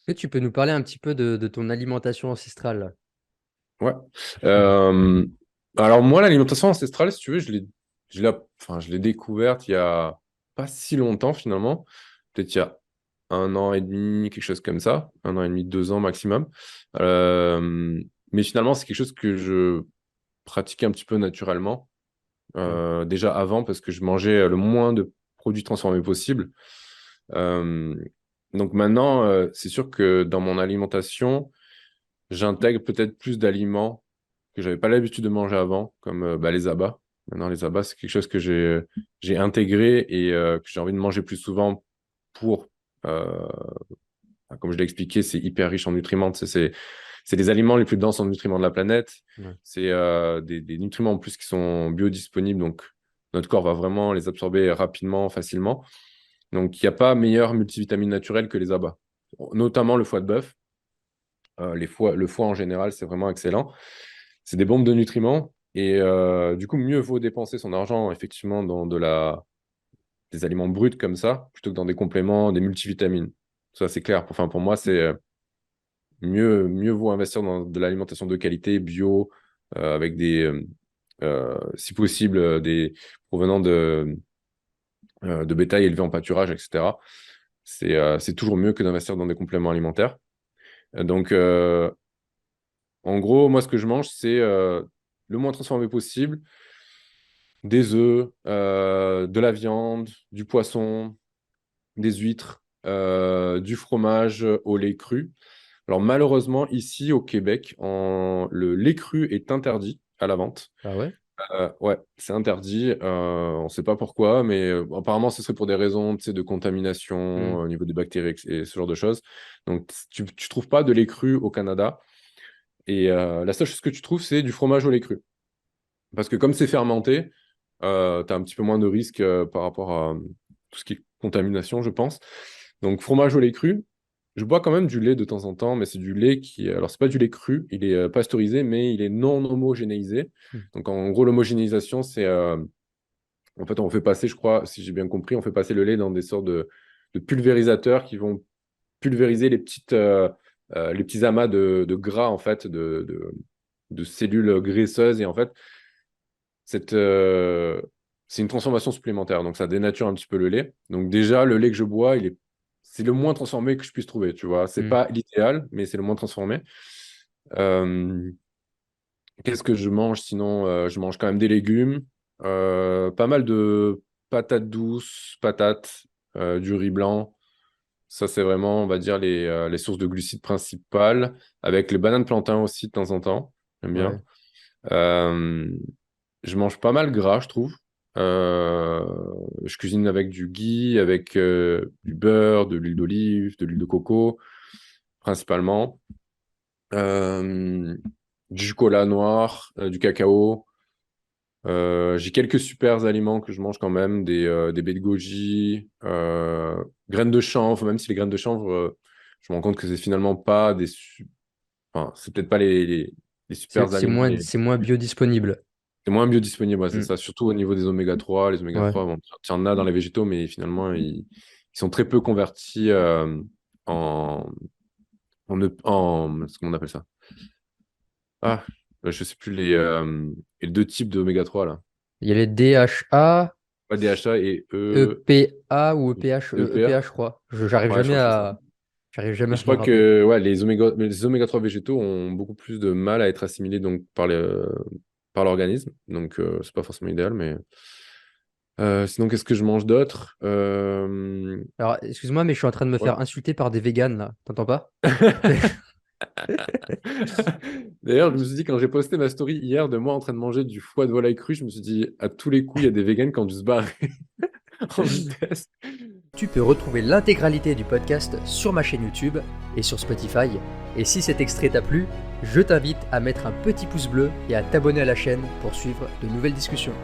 Est-ce que tu peux nous parler un petit peu de ton alimentation ancestrale? Ouais. Euh, alors moi, l'alimentation ancestrale, si tu veux, je l'ai découverte il y a pas si longtemps finalement. Peut-être il y a 1 an et demi, quelque chose comme ça. 1 an et demi, 2 ans maximum. Euh, mais finalement, c'est quelque chose que je pratiquais un petit peu naturellement. Mm. Déjà avant, parce que je mangeais le moins de produits transformés possible. Euh, donc maintenant, c'est sûr que dans mon alimentation, j'intègre peut-être plus d'aliments que j'avais pas l'habitude de manger avant, comme les abats. Maintenant, les abats, c'est quelque chose que j'ai intégré et que j'ai envie de manger plus souvent pour, euh, comme je l'ai expliqué, c'est hyper riche en nutriments. Tu sais, c'est les aliments les plus denses en nutriments de la planète. Ouais. C'est des nutriments en plus qui sont biodisponibles, donc notre corps va vraiment les absorber rapidement, facilement. Donc, il n'y a pas meilleur multivitamine naturel que les abats, notamment le foie de bœuf. Le foie en général, c'est vraiment excellent. C'est des bombes de nutriments. Et du coup, mieux vaut dépenser son argent effectivement dans des aliments bruts comme ça, plutôt que dans des compléments, des multivitamines. Ça, c'est clair. Enfin, pour moi, c'est mieux vaut investir dans de l'alimentation de qualité, bio, avec si possible, provenant de bétail élevé en pâturage, etc. C'est toujours mieux que d'investir dans des compléments alimentaires. Donc, en gros, moi, ce que je mange, c'est le moins transformé possible, des œufs, de la viande, du poisson, des huîtres, du fromage au lait cru. Alors, malheureusement, ici au Québec, le lait cru est interdit à la vente. Ah ouais? Ouais, c'est interdit. On ne sait pas pourquoi, mais apparemment, ce serait pour des raisons, tu sais, de contamination Mm. au niveau des bactéries et ce genre de choses. Donc, tu ne trouves pas de lait cru au Canada. Et la seule chose que tu trouves, c'est du fromage au lait cru. Parce que comme c'est fermenté, tu as un petit peu moins de risques par rapport à tout ce qui est contamination, je pense. Donc, fromage au lait cru. Je bois quand même du lait de temps en temps, mais c'est du lait qui. Alors, c'est pas du lait cru, il est pasteurisé, mais il est non homogénéisé. Mm. Donc, en gros, l'homogénéisation, c'est. En fait, on fait passer, je crois, si j'ai bien compris, on fait passer le lait dans des sortes de pulvérisateurs qui vont pulvériser les petits amas de gras, en fait, de cellules graisseuses. Et en fait, cette, euh, c'est une transformation supplémentaire. Donc, ça dénature un petit peu le lait. Donc, déjà, le lait que je bois, c'est le moins transformé que je puisse trouver, tu vois. C'est Mm. pas l'idéal, mais c'est le moins transformé. Euh, Qu'est-ce que je mange sinon? Je mange quand même des légumes, pas mal de patates douces, patates, du riz blanc. Ça, c'est vraiment, on va dire, les sources de glucides principales, avec les bananes plantains aussi de temps en temps. J'aime bien. Ouais. Euh, je mange pas mal gras, je trouve. Euh, je cuisine avec du ghee, avec du beurre, de l'huile d'olive, de l'huile de coco, principalement. Euh, du chocolat noir, du cacao. J'ai quelques super aliments que je mange quand même, des baies de goji, graines de chanvre, même si les graines de chanvre, je me rends compte que c'est finalement pas enfin, c'est peut-être pas les super C'est aliments moins, c'est moins biodisponible. c'est moins biodisponible, ouais, c'est Mm. ça, surtout au niveau des oméga 3. Les oméga Ouais. 3, bon, tu en as dans les végétaux, mais finalement, ils sont très peu convertis en, comment on appelle ça? Ah, je sais plus les deux types d'oméga 3 là. Il y a les DHA, Pas DHA et EPA ou EPH, EPA. EPH, je crois. J'arrive Ouais, je jamais crois que c'est ça. j'arrive jamais Et à je me crois rappeler. que ouais, les oméga 3 végétaux ont beaucoup plus de mal à être assimilés donc, par l'organisme. Donc, c'est pas forcément idéal, mais sinon, qu'est-ce que je mange d'autre? Alors, excuse-moi, mais je suis en train de me Ouais. faire insulter par des véganes, là. T'entends pas? D'ailleurs, je me suis dit, quand j'ai posté ma story hier de moi en train de manger du foie de volaille cru, je me suis dit, à tous les coups, il y a des végans qui ont dû se barrer en vitesse. Tu peux retrouver l'intégralité du podcast sur ma chaîne YouTube et sur Spotify. Et si cet extrait t'a plu, je t'invite à mettre un petit pouce bleu et à t'abonner à la chaîne pour suivre de nouvelles discussions.